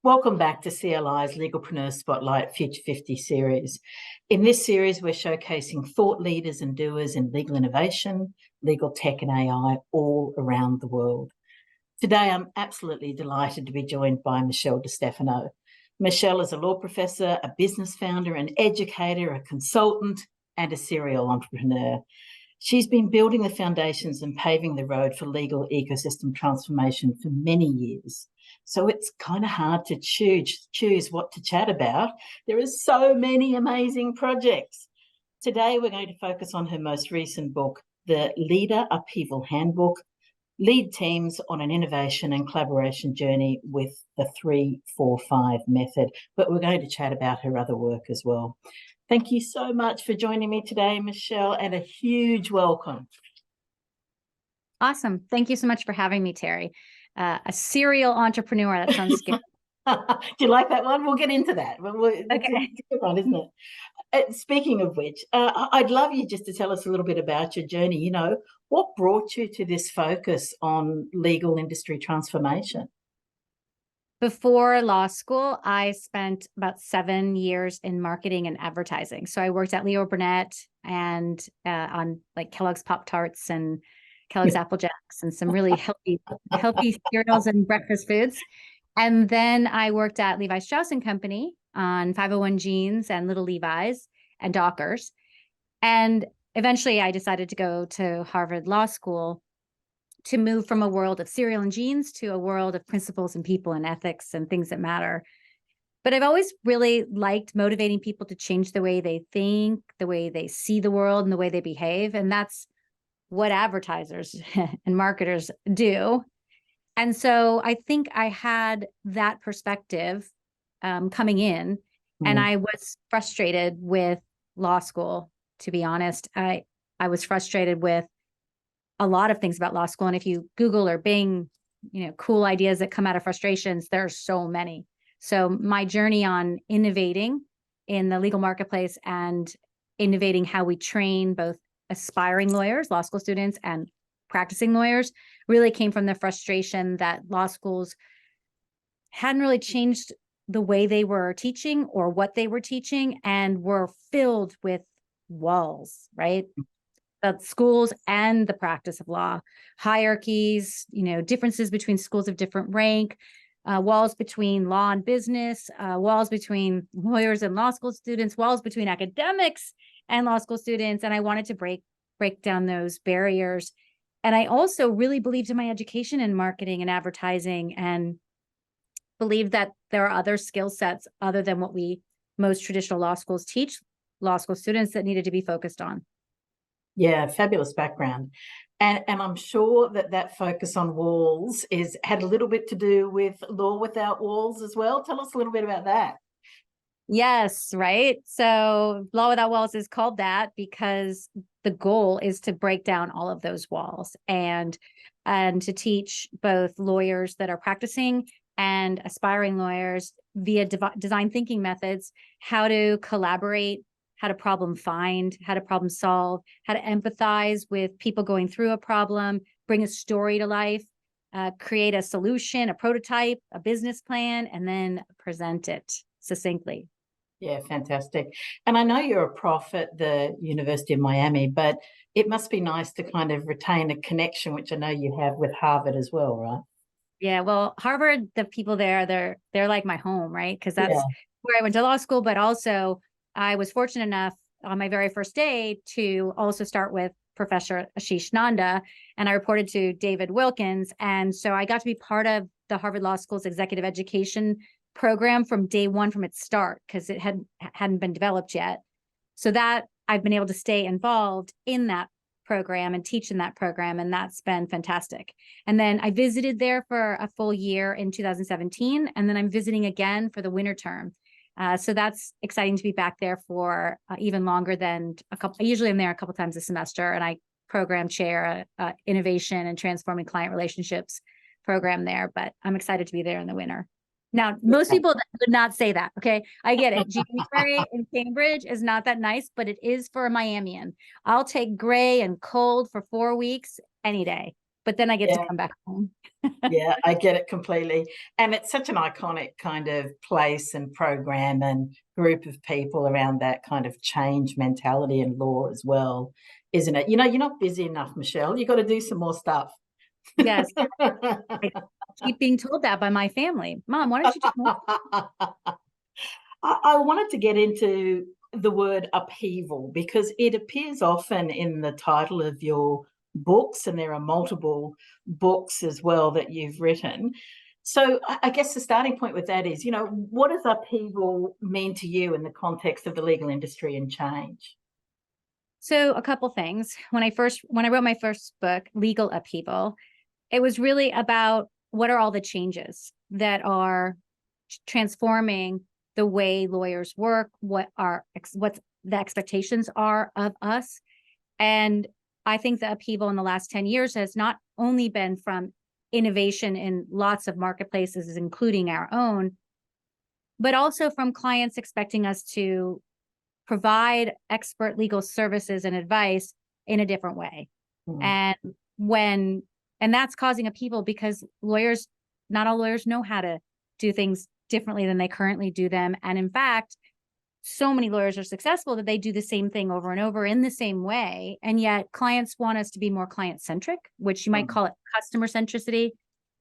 Welcome back to CLI's Legalpreneurs Spotlight Future 50 series. In this series, we're showcasing thought leaders and doers in legal innovation, legal tech and AI all around the world. Today, I'm absolutely delighted to be joined by Michele DeStefano. Michele is a law professor, a business founder, an educator, a consultant, and a serial entrepreneur. She's been building the foundations and paving the road for legal ecosystem transformation for many years. So it's kind of hard to choose what to chat about. There are so many amazing projects. Today, we're going to focus on her most recent book, The Leader Upheaval Handbook, Lead Teams on an Innovation and Collaboration Journey with the 3-4-5 method. But we're going to chat about her other work as well. Thank you so much for joining me today, Michele, and a huge welcome. Awesome. Thank you so much for having me, Terry. A serial entrepreneur, that sounds scary. Do you like that one? We'll get into that. Okay. It's a good one, isn't it? Speaking of which, I'd love you just to tell us a little bit about your journey. You know, what brought you to this focus on legal industry transformation? Before law school, I spent about 7 years in marketing and advertising. So I worked at Leo Burnett and on like Kellogg's Pop-Tarts and Kellogg's Apple Jacks and some really healthy cereals and breakfast foods. And then I worked at Levi Strauss & Company on 501 jeans and Little Levi's and Dockers. And eventually I decided to go to Harvard Law School to move from a world of cereal and jeans to a world of principles and people and ethics and things that matter. But I've always really liked motivating people to change the way they think, the way they see the world, and the way they behave. And that's what advertisers and marketers do. And so I think I had that perspective coming in, and I was frustrated with law school, to be honest. I was frustrated with a lot of things about law school. And if you Google or Bing, cool ideas that come out of frustrations, there are so many. So my journey on innovating in the legal marketplace and innovating how we train both aspiring lawyers, law school students, and practicing lawyers really came from the frustration that law schools hadn't really changed the way they were teaching or what they were teaching, and were filled with walls, right? The schools and the practice of law, hierarchies, differences between schools of different rank, walls between law and business, walls between lawyers and law school students, walls between academics and law school students. And I wanted to break down those barriers. And I also really believed in my education in marketing and advertising, and believed that there are other skill sets other than what most traditional law schools teach law school students that needed to be focused on. Yeah, fabulous background. And I'm sure that focus on walls had a little bit to do with Law Without Walls as well. Tell us a little bit about that. Yes, right. So Law Without Walls is called that because the goal is to break down all of those walls and to teach both lawyers that are practicing and aspiring lawyers via design thinking methods how to collaborate, how to problem find, how to problem solve, how to empathize with people going through a problem, bring a story to life, create a solution, a prototype, a business plan, and then present it succinctly. Yeah, fantastic. And I know you're a prof at the University of Miami, but it must be nice to kind of retain a connection, which I know you have with Harvard as well, right? Yeah, well, Harvard, the people there, they're like my home, right? Because that's where I went to law school, but also I was fortunate enough on my very first day to also start with Professor Ashish Nanda, and I reported to David Wilkins. And so I got to be part of the Harvard Law School's executive education program from day one, from its start, because it hadn't been developed yet. So that I've been able to stay involved in that program and teach in that program, and that's been fantastic. And then I visited there for a full year in 2017, and then I'm visiting again for the winter term. So that's exciting to be back there for even longer than a couple. Usually I'm there a couple times a semester, and I program chair innovation and transforming client relationships program there, but I'm excited to be there in the winter. Now, most people would not say that. Okay. I get it. January in Cambridge is not that nice, but it is for a Miamian. I'll take gray and cold for 4 weeks any day. but then I get to Yeah. come back home. Yeah, I get it completely. And it's such an iconic kind of place and program and group of people around that kind of change mentality and law as well, isn't it? You know, you're not busy enough, Michelle. You've got to do some more stuff. Yes. I keep being told that by my family. Mom, why don't you do more? I wanted to get into the word upheaval because it appears often in the title of your books, and there are multiple books as well that you've written. So I guess the starting point with that is, you know, what does upheaval mean to you in the context of the legal industry and change? So a couple things. When I wrote my first book, Legal Upheaval, it was really about what are all the changes that are transforming the way lawyers work, what the expectations are of us. And I think the upheaval in the last 10 years has not only been from innovation in lots of marketplaces, including our own, but also from clients expecting us to provide expert legal services and advice in a different way. Mm. And when, and that's causing upheaval because not all lawyers know how to do things differently than they currently do them. And in fact, so many lawyers are successful that they do the same thing over and over in the same way. And yet clients want us to be more client centric, which you might call it customer centricity,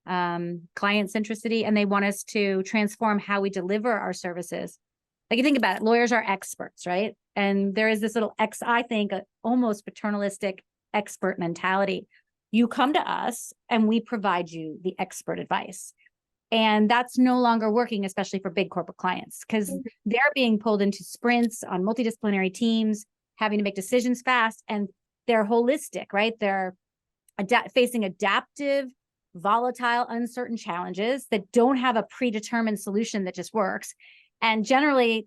client centricity. And they want us to transform how we deliver our services. Like you think about it, lawyers are experts, right? And there is this little I think, almost paternalistic expert mentality. You come to us and we provide you the expert advice. And that's no longer working, especially for big corporate clients, because they're being pulled into sprints on multidisciplinary teams, having to make decisions fast, and they're holistic, right? They're facing adaptive, volatile, uncertain challenges that don't have a predetermined solution that just works. And generally,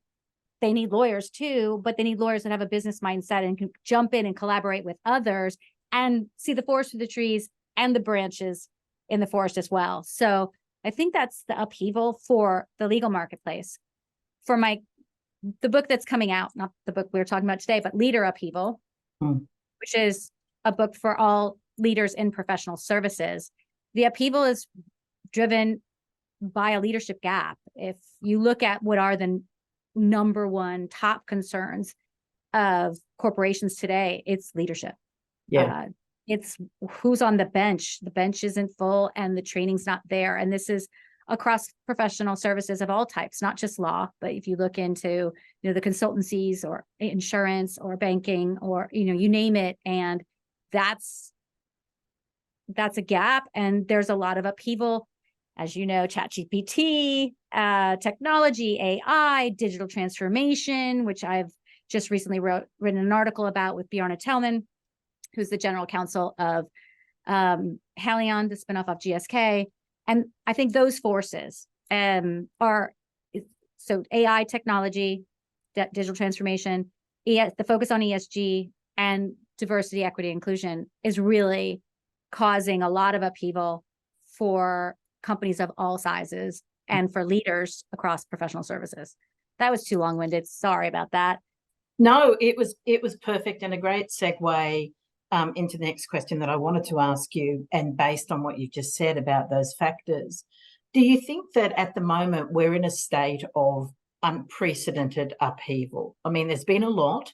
they need lawyers too, but they need lawyers that have a business mindset and can jump in and collaborate with others and see the forest through the trees and the branches in the forest as well. So I think that's the upheaval for the legal marketplace. For the book that's coming out, not the book we were talking about today, but Leader Upheaval, which is a book for all leaders in professional services. The upheaval is driven by a leadership gap. If you look at what are the number one top concerns of corporations today, it's leadership. Yeah. It's who's on the bench. The bench isn't full and the training's not there. And this is across professional services of all types, not just law, but if you look into, the consultancies or insurance or banking or, you name it. And that's a gap. And there's a lot of upheaval, as you know, ChatGPT, technology, AI, digital transformation, which I've just recently written an article about with Bjarne Tellman, who's the general counsel of Halion, the spinoff of GSK. And I think those forces are, so AI, technology, digital transformation, the focus on ESG and diversity, equity, inclusion is really causing a lot of upheaval for companies of all sizes and for leaders across professional services. That was too long-winded. Sorry about that. No, it was perfect and a great segue into the next question that I wanted to ask you. And based on what you just said about those factors, do you think that at the moment we're in a state of unprecedented upheaval? I mean, there's been a lot,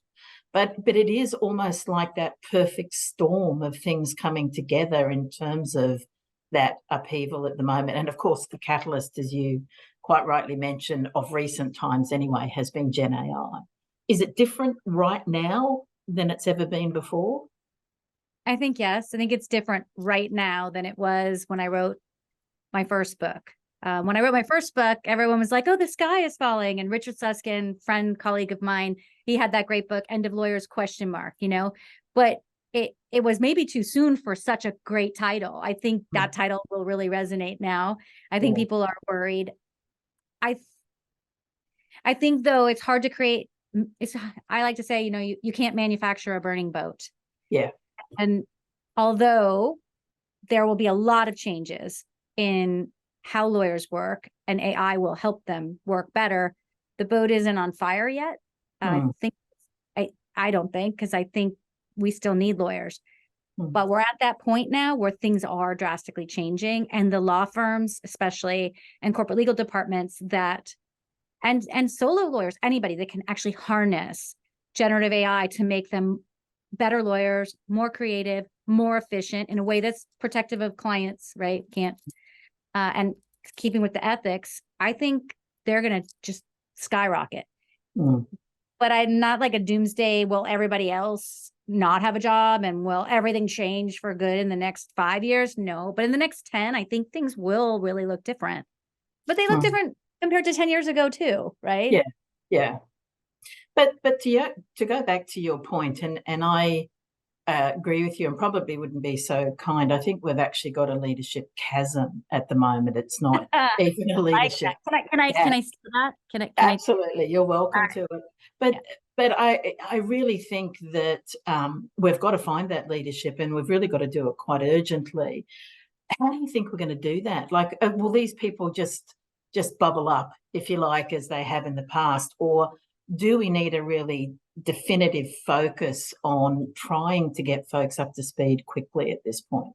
but it is almost like that perfect storm of things coming together in terms of that upheaval at the moment. And of course, the catalyst, as you quite rightly mentioned, of recent times anyway, has been Gen AI. Is it different right now than it's ever been before? I think yes. I think it's different right now than it was when I wrote my first book. When I wrote my first book, everyone was like, oh, the sky is falling. And Richard Susskind, friend, colleague of mine, he had that great book, End of Lawyers, ? But it was maybe too soon for such a great title. I think that title will really resonate now. I think people are worried. I think, though, it's hard to create. I like to say, you can't manufacture a burning boat. Yeah. And although there will be a lot of changes in how lawyers work and AI will help them work better, the boat isn't on fire yet. I don't think, because I think we still need lawyers. But we're at that point now where things are drastically changing, and the law firms, especially, and corporate legal departments that, and solo lawyers, anybody that can actually harness generative AI to make them better lawyers, more creative, more efficient in a way that's protective of clients, right? Can't, and keeping with the ethics, I think they're going to just skyrocket. But I'm not like a doomsday, will everybody else not have a job and will everything change for good in the next 5 years? No, but in the next 10, I think things will really look different. But they look different compared to 10 years ago too, right? Yeah, yeah. But to go back to your point, and I agree with you, and probably wouldn't be so kind. I think we've actually got a leadership chasm at the moment. It's not even a leadership. Can I say that? Absolutely, you're welcome to it. But I really think that we've got to find that leadership, and we've really got to do it quite urgently. How do you think we're going to do that? Like, will these people just bubble up, if you like, as they have in the past, or do we need a really definitive focus on trying to get folks up to speed quickly at this point?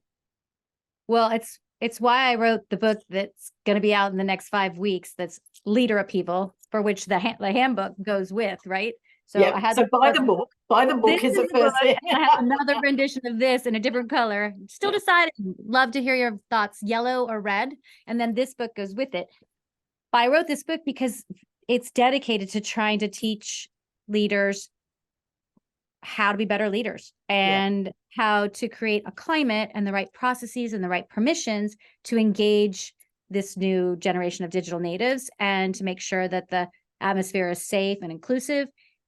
Well, it's why I wrote the book that's going to be out in the next 5 weeks. That's Leader Upheaval, for which the handbook goes with, right? So I had buy the book. Buy the book is the first thing. I have another rendition of this in a different color. Still deciding. Love to hear your thoughts, yellow or red. And then this book goes with it. But I wrote this book because it's dedicated to trying to teach leaders how to be better leaders and how to create a climate and the right processes and the right permissions to engage this new generation of digital natives, and to make sure that the atmosphere is safe and inclusive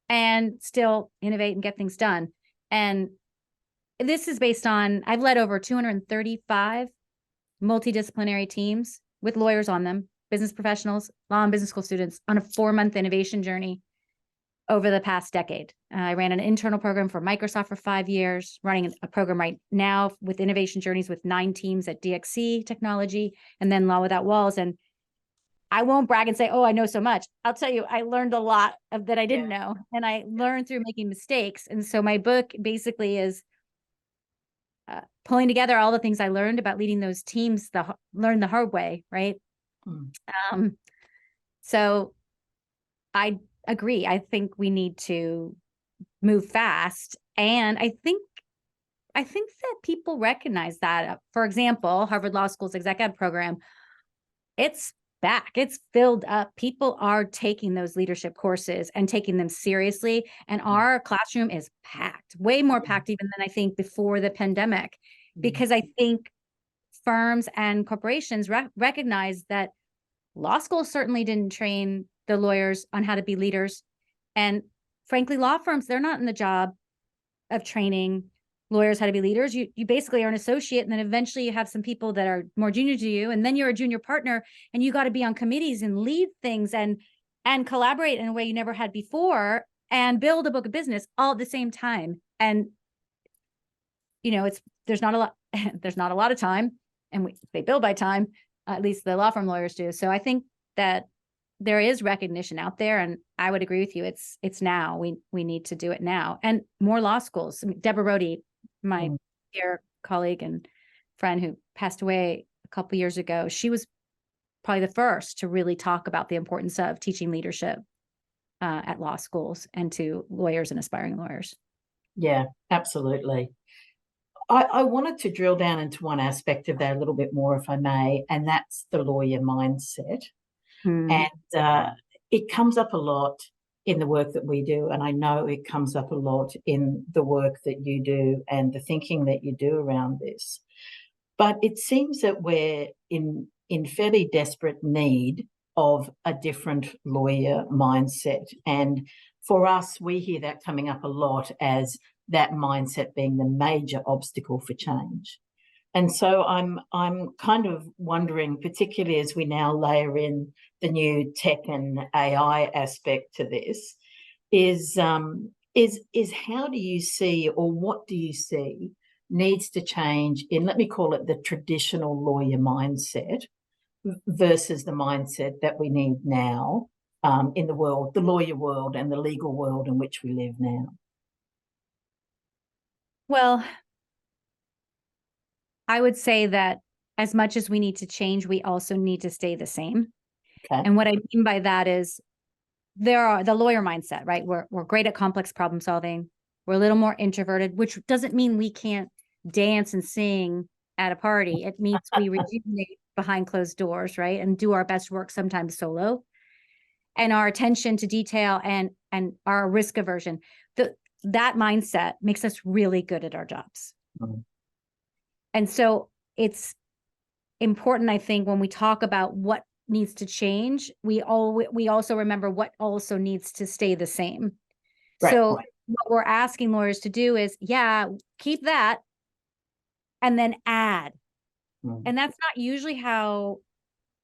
and still innovate and get things done. And this is based on, I've led over 235 multidisciplinary teams with lawyers on them, business professionals, law and business school students, on a 4-month innovation journey over the past decade. I ran an internal program for Microsoft for 5 years, running a program right now with innovation journeys with 9 teams at DXC Technology, and then Law Without Walls. And I won't brag and say, oh, I know so much. I'll tell you, I learned a lot of that I didn't know, and I learned through making mistakes. And so my book basically is pulling together all the things I learned about leading those teams, learn the hard way, right? So I agree. I think we need to move fast. And I think that people recognize that. For example, Harvard Law School's exec ed program, it's back. It's filled up. People are taking those leadership courses and taking them seriously. And our classroom is packed, way more packed even than I think before the pandemic, because I think firms and corporations recognize that law school certainly didn't train the lawyers on how to be leaders. And frankly, law firms, they're not in the job of training lawyers how to be leaders. You basically are an associate, and then eventually you have some people that are more junior to you, and then you're a junior partner, and you got to be on committees and lead things and collaborate in a way you never had before, and build a book of business all at the same time. And there's not a lot of time, and they bill by time, at least the law firm lawyers do. So I think that there is recognition out there, and I would agree with you. It's now. We need to do it now, and more law schools. I mean, Deborah Rohde, my dear colleague and friend who passed away a couple years ago, she was probably the first to really talk about the importance of teaching leadership at law schools and to lawyers and aspiring lawyers. Yeah, absolutely. I wanted to drill down into one aspect of that a little bit more, if I may, and that's the lawyer mindset. And it comes up a lot in the work that we do, and I know it comes up a lot in the work that you do and the thinking that you do around this. But it seems that we're in fairly desperate need of a different lawyer mindset. And for us, we hear that coming up a lot as that mindset being the major obstacle for change. And so I'm kind of wondering, particularly as we now layer in the new tech and AI aspect to this, is how do you see, or what do you see needs to change in, let me call it, the traditional lawyer mindset versus the mindset that we need now in the world, the lawyer world and the legal world in which we live now? Well, I would say that as much as we need to change, we also need to stay the same. Okay. And what I mean by that is there are the lawyer mindset, right? We're great at complex problem solving. We're a little more introverted, which doesn't mean we can't dance and sing at a party. It means we rejuvenate behind closed doors, right? And do our best work sometimes solo. And our attention to detail and our risk aversion, that mindset makes us really good at our jobs. Mm-hmm. And so it's important, I think, when we talk about what needs to change, we also remember what also needs to stay the same. Great So point. what we're asking lawyers to do is, yeah, keep that and then add. Mm-hmm. And that's not usually how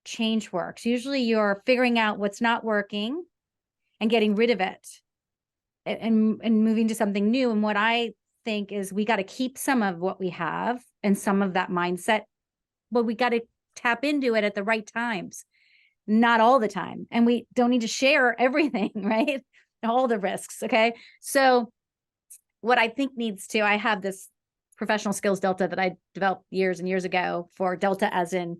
change works. Usually you're figuring out what's not working and getting rid of it and moving to something new. And what I think is we got to keep some of what we have and some of that mindset, but we got to tap into it at the right times, not all the time. And we don't need to share everything, right? All the risks. Okay. So what I think needs to, I have this professional skills delta that I developed years and years ago for delta as in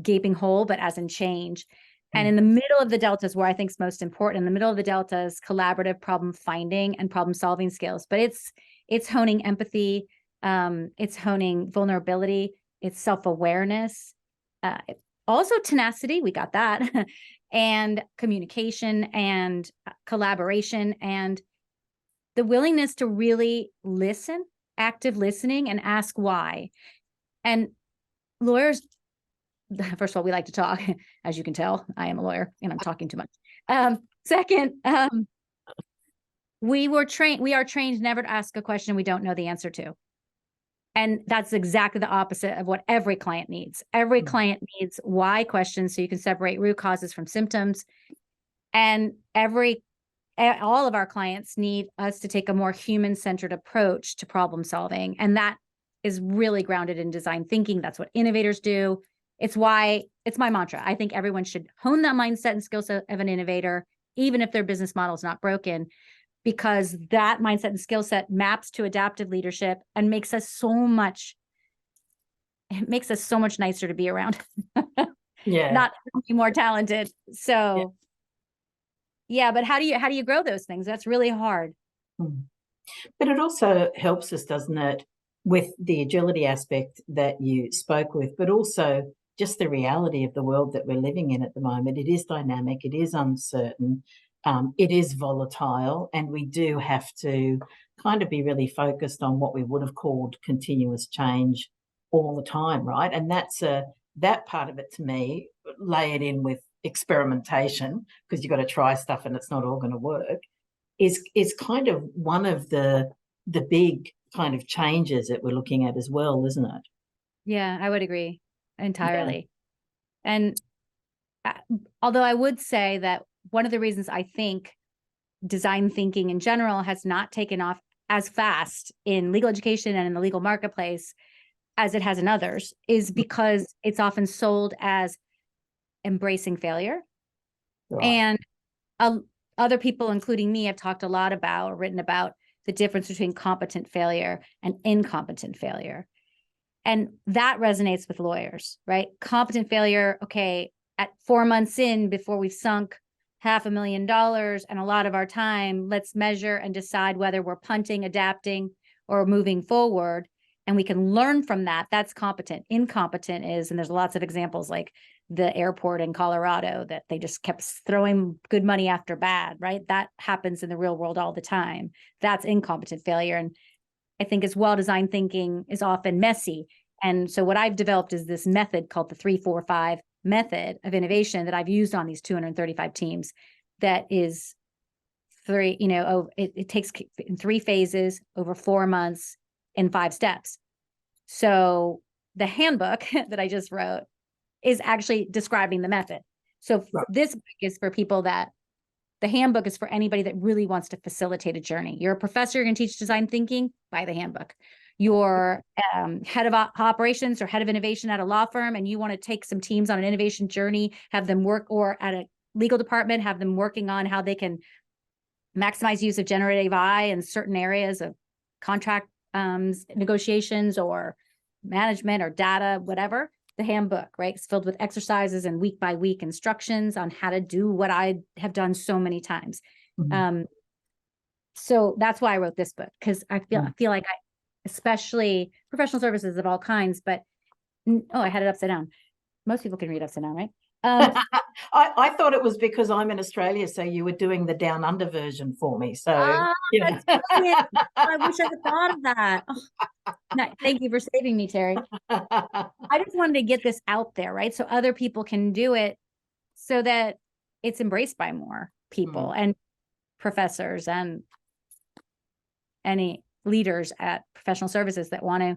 gaping hole, but as in change. And in the middle of the delta is where I think is most important. In the middle of the delta is collaborative problem finding and problem solving skills, but it's honing empathy. It's honing vulnerability. It's self-awareness, also tenacity. We got that. And communication and collaboration and the willingness to really listen, active listening, and ask why. And lawyers, first of all, we like to talk. As you can tell, I am a lawyer and I'm talking too much. Second, we are trained never to ask a question we don't know the answer to. And that's exactly the opposite of what every client needs. Every client needs why questions so you can separate root causes from symptoms. And all of our clients need us to take a more human-centered approach to problem solving. And that is really grounded in design thinking. That's what innovators do. It's my mantra. I think everyone should hone that mindset and skill set of an innovator, even if their business model is not broken, because that mindset and skill set maps to adaptive leadership and makes us so much nicer to be around. Yeah. Not more talented. So yeah, but how do you grow those things? That's really hard. But it also helps us, doesn't it, with the agility aspect that you spoke with, but also just the reality of the world that we're living in at the moment. It is dynamic, it is uncertain, it is volatile, and we do have to kind of be really focused on what we would have called continuous change all the time, right? And that part of it, to me, lay it in with experimentation, because you've got to try stuff and it's not all going to work, is kind of one of the big kind of changes that we're looking at as well, isn't it? Yeah, I would agree entirely. Yeah. And although I would say that one of the reasons I think design thinking in general has not taken off as fast in legal education and in the legal marketplace as it has in others is because it's often sold as embracing failure. Right. And other people, including me, have talked a lot about or written about the difference between competent failure and incompetent failure. And that resonates with lawyers, right? Competent failure, okay, at 4 months in, before we've sunk $500,000 and a lot of our time, let's measure and decide whether we're punting, adapting, or moving forward. And we can learn from that. That's competent. Incompetent is, and there's lots of examples like the airport in Colorado that they just kept throwing good money after bad, right? That happens in the real world all the time. That's incompetent failure. And I think as well-designed thinking is often messy. And so what I've developed is this method called the 3-4-5 method of innovation that I've used on these 235 teams. That is it takes in 3 phases over 4 months in 5 steps. So the handbook that I just wrote is actually describing the method. So this book is for people the handbook is for anybody that really wants to facilitate a journey. You're a professor, you're going to teach design thinking, buy the handbook. You're head of operations or head of innovation at a law firm, and you want to take some teams on an innovation journey, have them work, or at a legal department, have them working on how they can maximize use of generative AI in certain areas of contract negotiations or management or data, whatever, the handbook, right? It's filled with exercises and week by week instructions on how to do what I have done so many times. Mm-hmm. So that's why I wrote this book, because I feel like especially professional services of all kinds, but I had it upside down. Most people can read upside down, right? I thought it was because I'm in Australia, so you were doing the down under version for me. So yeah. That's brilliant. I wish I had thought of that. Oh, thank you for saving me, Terry. I just wanted to get this out there, right? So other people can do it, so that it's embraced by more people and professors and any leaders at professional services that want to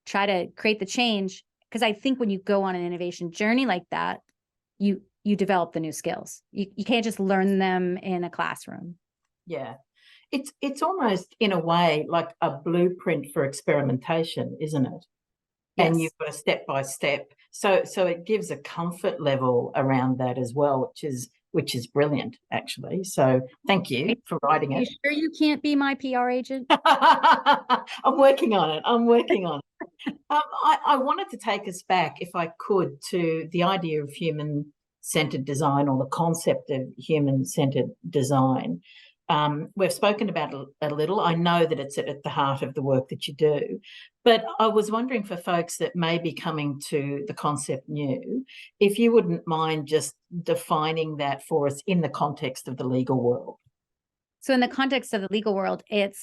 try to create the change. Because I think when you go on an innovation journey like that, you develop the new skills. You can't just learn them in a classroom. Yeah. It's almost in a way like a blueprint for experimentation, isn't it? Yes. And you've got a step by step. So it gives a comfort level around that as well, which is brilliant, actually. So thank you for writing it. Are you sure you can't be my PR agent? I'm working on it. I wanted to take us back, if I could, to the idea of human-centered design, or the concept of human-centered design. We've spoken about it a little. I know that it's at the heart of the work that you do, but I was wondering, for folks that may be coming to the concept new, if you wouldn't mind just defining that for us in the context of the legal world. So in the context of the legal world, it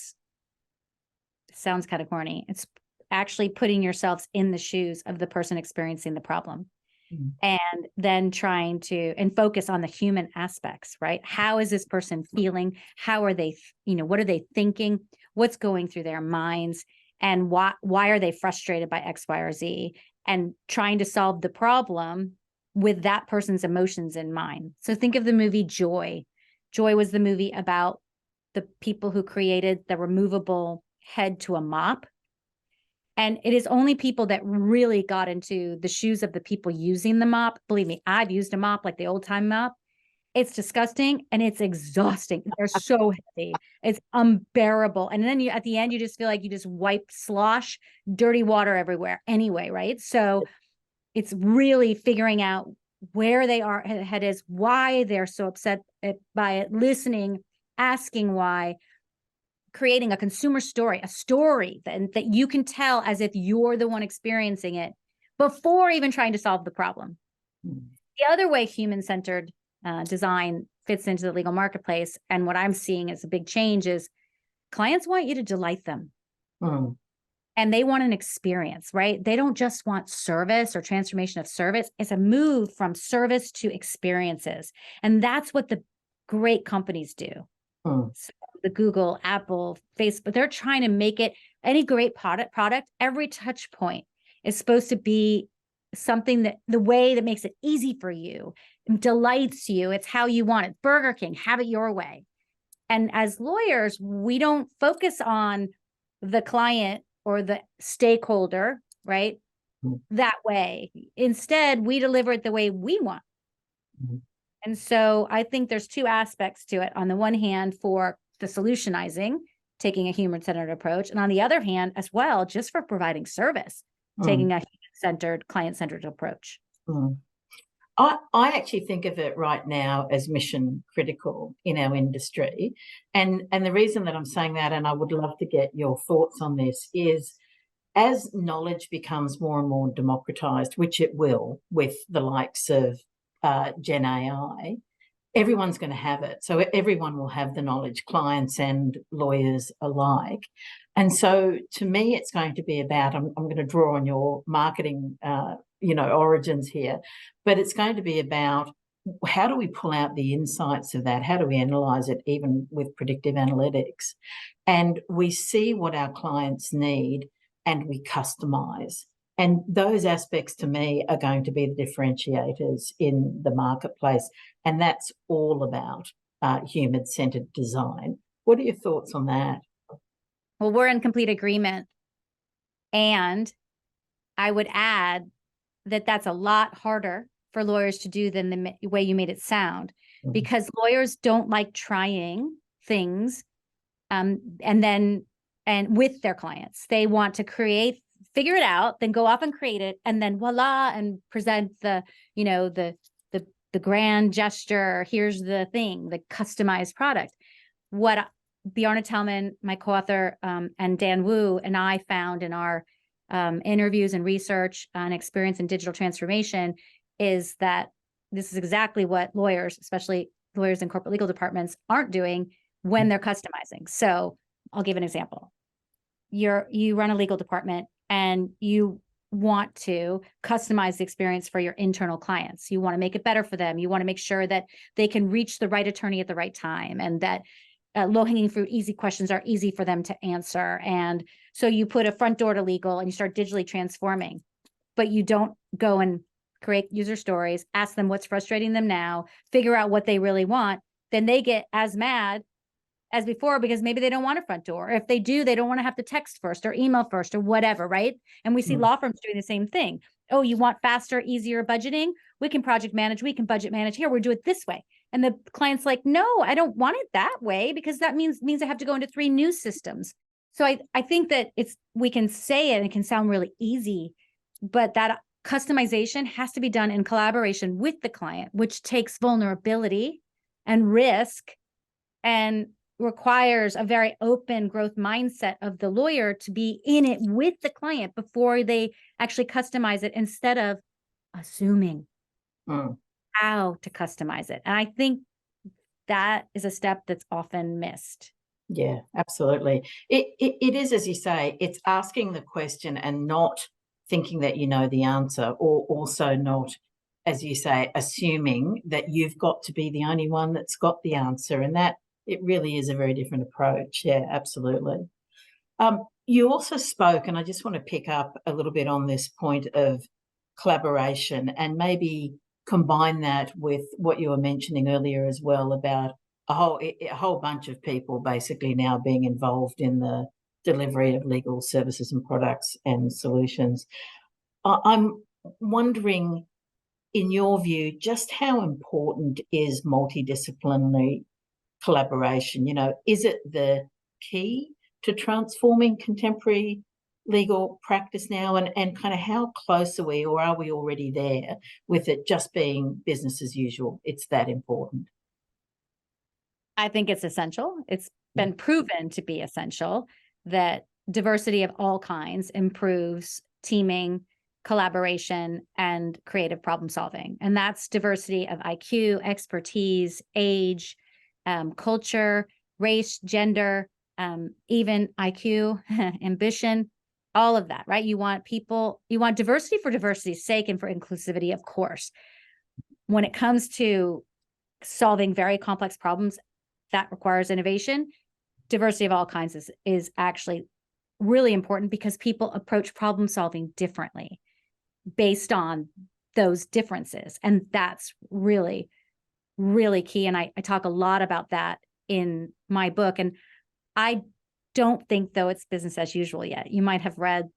sounds kind of corny. It's actually putting yourselves in the shoes of the person experiencing the problem. And then trying to focus on the human aspects, right? How is this person feeling? How are they, what are they thinking? What's going through their minds? And why are they frustrated by X, Y, or Z? And trying to solve the problem with that person's emotions in mind. So think of the movie Joy. Joy was the movie about the people who created the removable head to a mop. And it is only people that really got into the shoes of the people using the mop. Believe me, I've used a mop, like the old time mop. It's disgusting and it's exhausting. They're so heavy. It's unbearable. And then at the end, you just feel like you just wipe slosh, dirty water everywhere anyway, right? So it's really figuring out where they are, head is, why they're so upset by it, listening, asking why, creating a consumer story, a story that you can tell as if you're the one experiencing it before even trying to solve the problem. The other way human-centered design fits into the legal marketplace, and what I'm seeing as a big change, is clients want you to delight them. And they want an experience, right? They don't just want service or transformation of service. It's a move from service to experiences. And that's what the great companies do. So the Google, Apple, Facebook, they're trying to make it, any great product, every touch point is supposed to be something that the way that makes it easy for you, delights you. It's how you want it. Burger King, have it your way. And as lawyers, we don't focus on the client or the stakeholder, right? That way. Instead, we deliver it the way we want. And so I think there's two aspects to it. On the one hand, for the solutionizing, taking a human-centered approach. And on the other hand, as well, just for providing service, taking a human-centered, client-centered approach. I actually think of it right now as mission critical in our industry. And the reason that I'm saying that, and I would love to get your thoughts on this, is as knowledge becomes more and more democratized, which it will with the likes of Gen AI, everyone's going to have it. So everyone will have the knowledge, clients and lawyers alike. And so to me, it's going to be about, I'm going to draw on your marketing, origins here, but it's going to be about, how do we pull out the insights of that? How do we analyze it, even with predictive analytics? And we see what our clients need and we customize. And those aspects, to me, are going to be the differentiators in the marketplace. And that's all about human-centered design. What are your thoughts on that? Well, we're in complete agreement. And I would add that that's a lot harder for lawyers to do than the way you made it sound, because lawyers don't like trying things and with their clients. They want to create figure it out, then go off and create it, and then voila, and present the, you know, the grand gesture. Here's the thing, the customized product. What Bjarne Tellman, my co-author, and Dan Wu and I found in our interviews and research and experience in digital transformation is that this is exactly what lawyers, especially lawyers in corporate legal departments, aren't doing when they're customizing. So I'll give an example. You run a legal department and you want to customize the experience for your internal clients. You want to make it better for them. You want to make sure that they can reach the right attorney at the right time, and that low-hanging fruit, easy questions are easy for them to answer. And so you put a front door to legal and you start digitally transforming, but you don't go and create user stories, ask them what's frustrating them now, figure out what they really want. Then they get as mad as before because maybe they don't want a front door. Or if they do, they don't want to have to text first or email first or whatever, right? And we see law firms doing the same thing. Oh, you want faster, easier budgeting? We can project manage, we can budget manage. Here, we'll do it this way. And the client's like, no, I don't want it that way, because that means I have to go into 3 new systems. So I think that we can say it and it can sound really easy, but that customization has to be done in collaboration with the client, which takes vulnerability and risk and requires a very open growth mindset of the lawyer to be in it with the client before they actually customize it, instead of assuming how to customize it. And I think that is a step that's often missed. Yeah, absolutely. It is, as you say, it's asking the question and not thinking that you know the answer, or also not, as you say, assuming that you've got to be the only one that's got the answer. And that it really is a very different approach. Yeah, absolutely. You also spoke, and I just want to pick up a little bit on this point of collaboration, and maybe combine that with what you were mentioning earlier as well, about a whole bunch of people basically now being involved in the delivery of legal services and products and solutions. I'm wondering, in your view, just how important is multidisciplinary collaboration? You know, is it the key to transforming contemporary legal practice now, and kind of how close are we, or are we already there with it just being business as usual? It's that important. I think it's essential. It's been proven to be essential that diversity of all kinds improves teaming, collaboration, and creative problem solving. And that's diversity of IQ, expertise, age, culture, race, gender, even IQ, ambition, all of that, right? You want diversity for diversity's sake and for inclusivity, of course. When it comes to solving very complex problems that requires innovation, diversity of all kinds is actually really important, because people approach problem solving differently based on those differences. And that's really, really key. And I talk a lot about that in my book. And I don't think, though, it's business as usual yet. You might have read,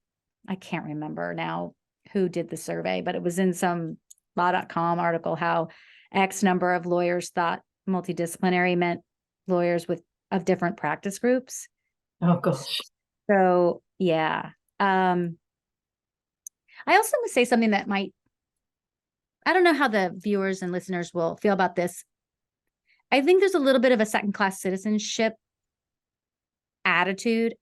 I can't remember now who did the survey, but it was in some law.com article, how X number of lawyers thought multidisciplinary meant lawyers of different practice groups. Oh gosh. So yeah. I also want to say something that I don't know how the viewers and listeners will feel about this. I think there's a little bit of a second-class citizenship attitude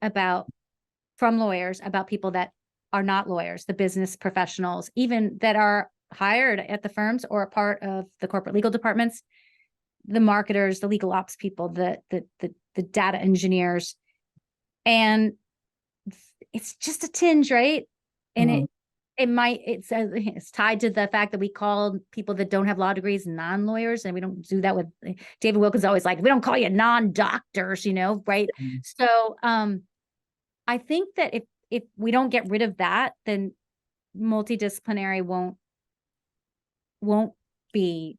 from lawyers about people that are not lawyers, the business professionals, even that are hired at the firms or a part of the corporate legal departments, the marketers, the legal ops people, the data engineers. And it's just a tinge, right? And it's tied to the fact that we call people that don't have law degrees non-lawyers, and we don't do that with David Wilkins. Always like, we don't call you non-doctors, right? So I think that if we don't get rid of that, then multidisciplinary won't be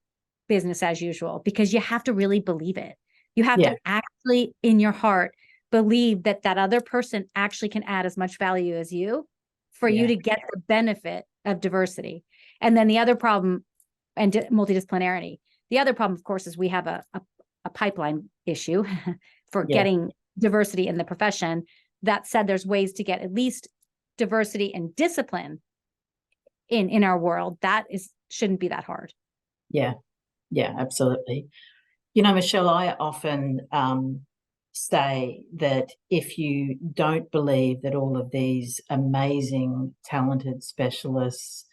business as usual, because you have to really believe it. You have to actually, in your heart, believe that other person actually can add as much value as you for you to get the benefit of diversity. And then the other problem, and multidisciplinarity, the other problem, of course, is we have a pipeline issue for getting diversity in the profession. That said, there's ways to get at least diversity and discipline in our world, shouldn't be that hard. Yeah, absolutely. You know, Michele, I often say that if you don't believe that all of these amazing, talented specialists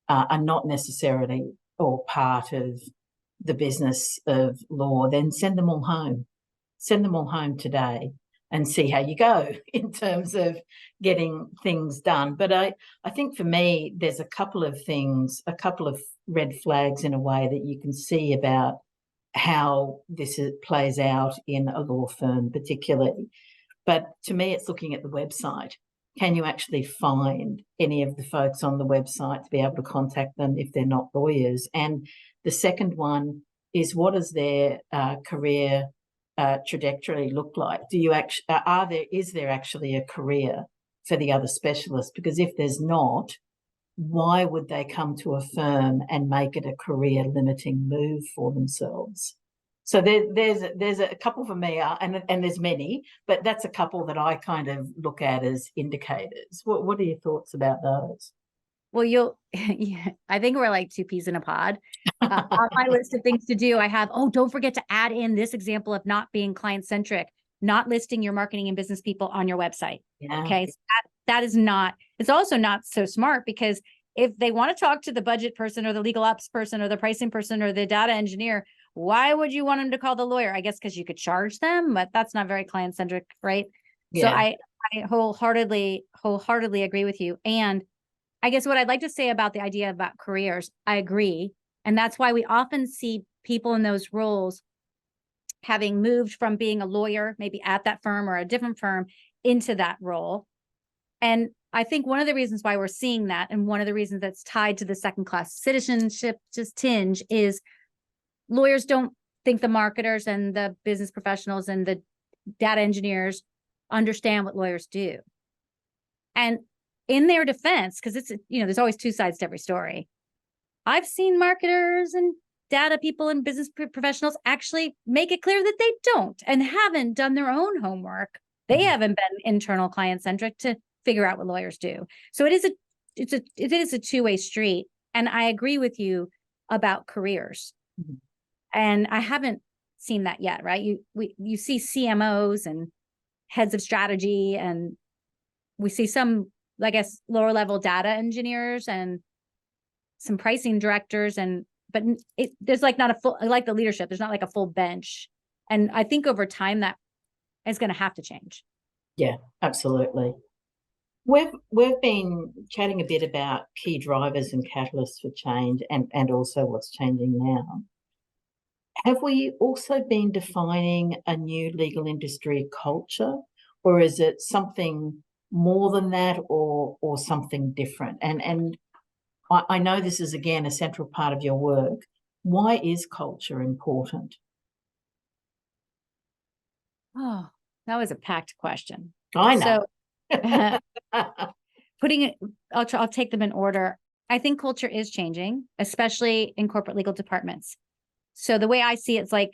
are not necessarily or part of the business of law, then send them all home. Send them all home today and see how you go in terms of getting things done. But I think for me, there's a couple of things, a couple of red flags in a way that you can see about how this plays out in a law firm particularly. But to me, it's looking at the website. Can you actually find any of the folks on the website to be able to contact them if they're not lawyers? And the second one is, what does their career trajectory look like? Do you actually is there actually a career for the other specialists? Because if there's not, why would they come to a firm and make it a career limiting move for themselves? So there's a couple for me, and there's many, but that's a couple that I kind of look at as indicators. What are your thoughts about those? Well, I think we're like two peas in a pod. On my list of things to do, I have, don't forget to add in this example of not being client-centric, not listing your marketing and business people on your website. Yeah. Okay. So that is not, it's also not so smart, because if they want to talk to the budget person or the legal ops person or the pricing person or the data engineer, why would you want them to call the lawyer? I guess because you could charge them, but that's not very client-centric, right? Yeah. So I wholeheartedly agree with you. And I guess what I'd like to say about the idea about careers, I agree. And that's why we often see people in those roles having moved from being a lawyer, maybe at that firm or a different firm, into that role. And I think one of the reasons why we're seeing that, and one of the reasons that's tied to the second-class citizenship just tinge, is lawyers don't think the marketers and the business professionals and the data engineers understand what lawyers do. And in their defense, because it's, there's always two sides to every story, I've seen marketers and data people and business professionals actually make it clear that they don't and haven't done their own homework. They haven't been internal client-centric to figure out what lawyers do. So it is a two-way street. And I agree with you about careers. Mm-hmm. And I haven't seen that yet, right? You see CMOs and heads of strategy, and we see some, I guess, lower level data engineers and some pricing directors, but there's like not a full, like the leadership, there's not like a full bench. And I think over time that is going to have to change. Yeah, absolutely. We've been chatting a bit about key drivers and catalysts for change, and also what's changing now. Have we also been defining a new legal industry culture, or is it something more than that, or something different? And I know this is, again, a central part of your work. Why is culture important? Oh, that was a packed question. I know. So putting it, I'll take them in order. I think culture is changing, especially in corporate legal departments. So the way I see it's like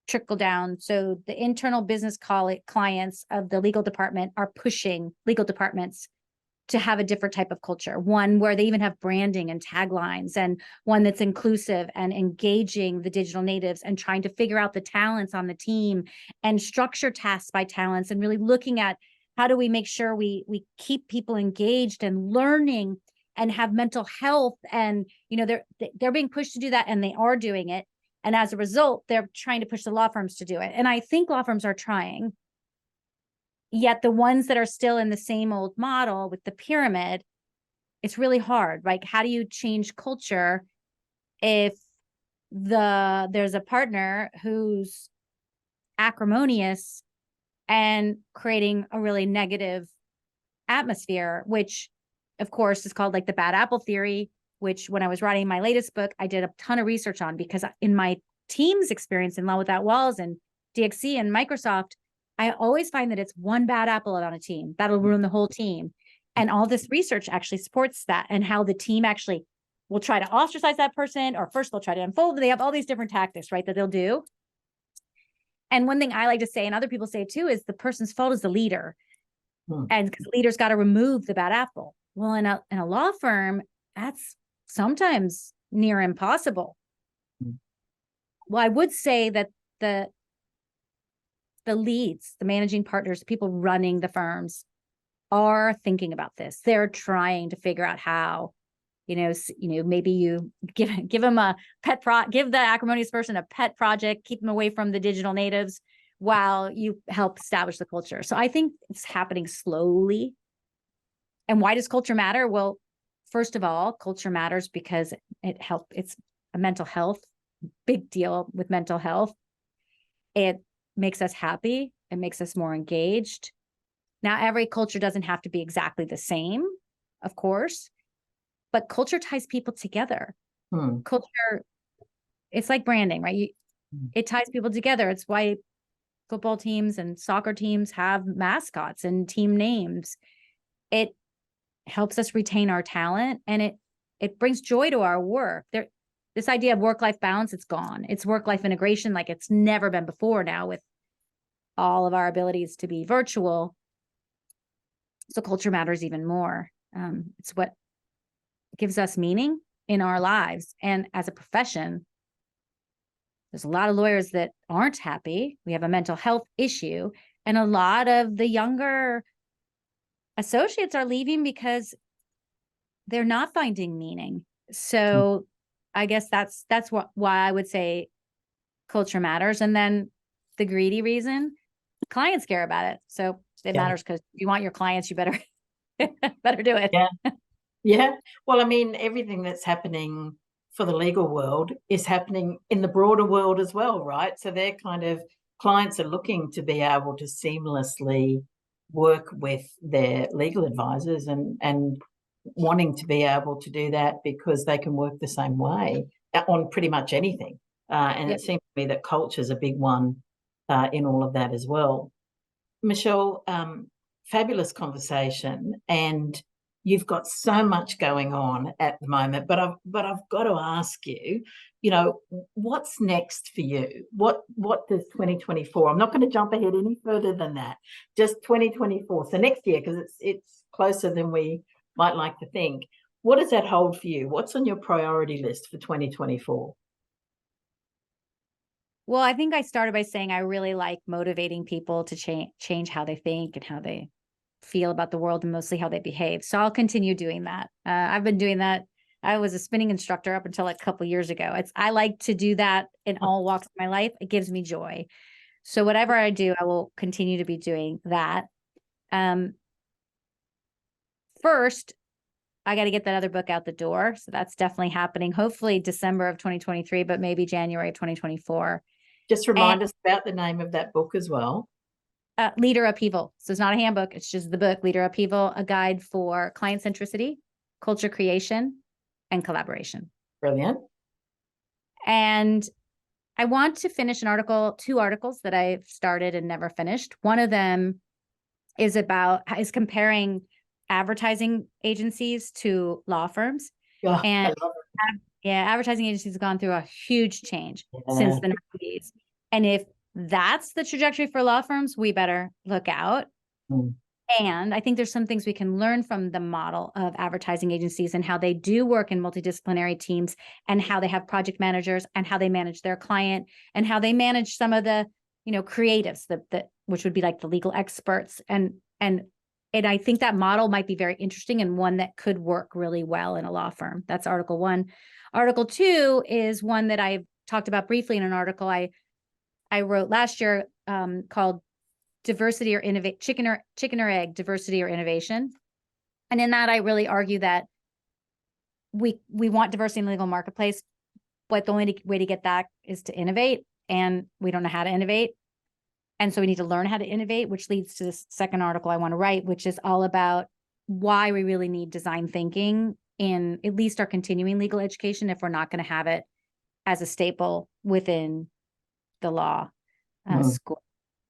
trickle down. So the internal business clients of the legal department are pushing legal departments to have a different type of culture, one where they even have branding and taglines, and one that's inclusive and engaging the digital natives and trying to figure out the talents on the team and structure tasks by talents, and really looking at how do we make sure we keep people engaged and learning and have mental health. And, they're being pushed to do that, and they are doing it. And as a result, they're trying to push the law firms to do it. And I think law firms are trying. Yet the ones that are still in the same old model with the pyramid, it's really hard. Like, how do you change culture if there's a partner who's acrimonious and creating a really negative atmosphere, which of course is called like the bad apple theory, which when I was writing my latest book, I did a ton of research on, because in my team's experience in Law Without Walls and DXC and Microsoft, I always find that it's one bad apple on a team that'll ruin the whole team. And all this research actually supports that, and how the team actually will try to ostracize that person, or first they'll try to unfold. They have all these different tactics, right, that they'll do. And one thing I like to say, and other people say too, is the person's fault is the leader. Hmm. And because leaders got to remove the bad apple. Well, in a law firm, that's sometimes near impossible. Hmm. Well, I would say that the leads, the managing partners, the people running the firms are thinking about this. They're trying to figure out how, maybe you give them a give the acrimonious person a pet project, keep them away from the digital natives while you help establish the culture. So I think it's happening slowly. And why does culture matter? Well, first of all, culture matters because it's a mental health, big deal with mental health. It makes us happy. It makes us more engaged. Now, every culture doesn't have to be exactly the same, of course, but culture ties people together. Hmm. Culture, it's like branding, right? It ties people together. It's why football teams and soccer teams have mascots and team names. It helps us retain our talent, and it brings joy to our work. This idea of work-life balance, it's gone. It's work-life integration like it's never been before now with all of our abilities to be virtual. So culture matters even more. It's what gives us meaning in our lives. And as a profession, there's a lot of lawyers that aren't happy. We have a mental health issue. And a lot of the younger associates are leaving because they're not finding meaning. So I guess that's why I would say culture matters. And then the greedy reason, clients care about it. So it matters because you want your clients, you better better do it. Yeah. Yeah. Well, I mean, everything that's happening for the legal world is happening in the broader world as well, right? So they're kind of, clients are looking to be able to seamlessly work with their legal advisors and wanting to be able to do that because they can work the same way on pretty much anything. And Yep. it seems to me that culture is a big one in all of that as well. Michele, fabulous conversation, and you've got so much going on at the moment. But I've got to ask you, what's next for you? What does 2024? I'm not going to jump ahead any further than that. Just 2024. So next year, because it's closer than we might like to think. What does that hold for you? What's on your priority list for 2024? Well, I think I started by saying I really like motivating people to change how they think and how they feel about the world and mostly how they behave. So I'll continue doing that. I've been doing that. I was a spinning instructor up until a couple years ago. I like to do that in all walks of my life. It gives me joy. So whatever I do, I will continue to be doing that. First, I got to get that other book out the door. So that's definitely happening. Hopefully December of 2023, but maybe January of 2024. Just remind us about the name of that book as well. Leader Upheaval. So it's not a handbook. It's just the book, Leader Upheaval, a guide for client centricity, culture creation, and collaboration. Brilliant. And I want to finish two articles that I've started and never finished. One of them is comparing advertising agencies to law firms. Yeah, And I love advertising agencies have gone through a huge change it. since the 90s. And if that's the trajectory for law firms, we better look out. And I think there's some things we can learn from the model of advertising agencies and how they do work in multidisciplinary teams and how they have project managers and how they manage their client and how they manage some of the, creatives, which would be like the legal experts. And I think that model might be very interesting and one that could work really well in a law firm. That's Article 1. Article 2 is one that I've talked about briefly in an article I wrote last year called Diversity or Innovate, Chicken or Egg, Diversity or Innovation. And in that, I really argue that we want diversity in the legal marketplace, but the only way to get that is to innovate, and we don't know how to innovate. And so we need to learn how to innovate, which leads to this second article I want to write, which is all about why we really need design thinking in at least our continuing legal education if we're not going to have it as a staple within the law school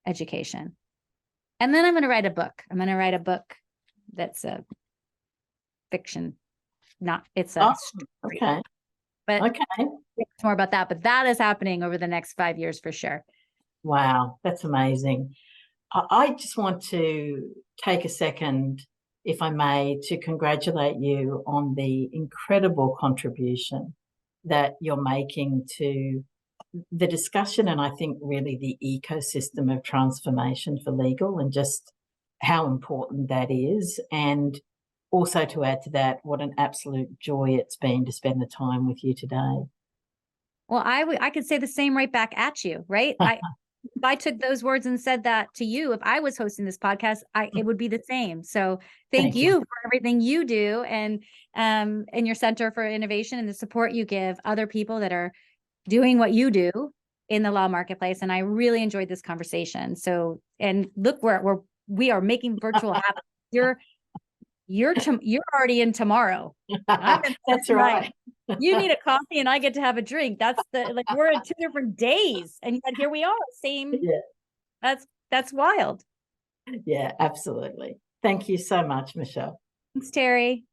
education. And then I'm going to write a book. I'm going to write a book that's a fiction, it's a story. Okay. But okay. More about that. But that is happening over the next 5 years for sure. Wow, that's amazing. I just want to take a second, if I may, to congratulate you on the incredible contribution that you're making to the discussion, and I think really the ecosystem of transformation for legal, and just how important that is. And also, to add to that, what an absolute joy it's been to spend the time with you today. Well, I could say the same right back at you, right? If I took those words and said that to you, if I was hosting this podcast, it would be the same. So thank you for everything you do, and your Center for Innovation, and the support you give other people that are doing what you do in the law marketplace. And I really enjoyed this conversation. So, and look where we are making virtual happen. You're already in tomorrow. That's right. You need a coffee and I get to have a drink. That's we're in 2 different days, and yet here we are. Same. Yeah. That's wild. Yeah, absolutely. Thank you so much, Michele. Thanks, Terry.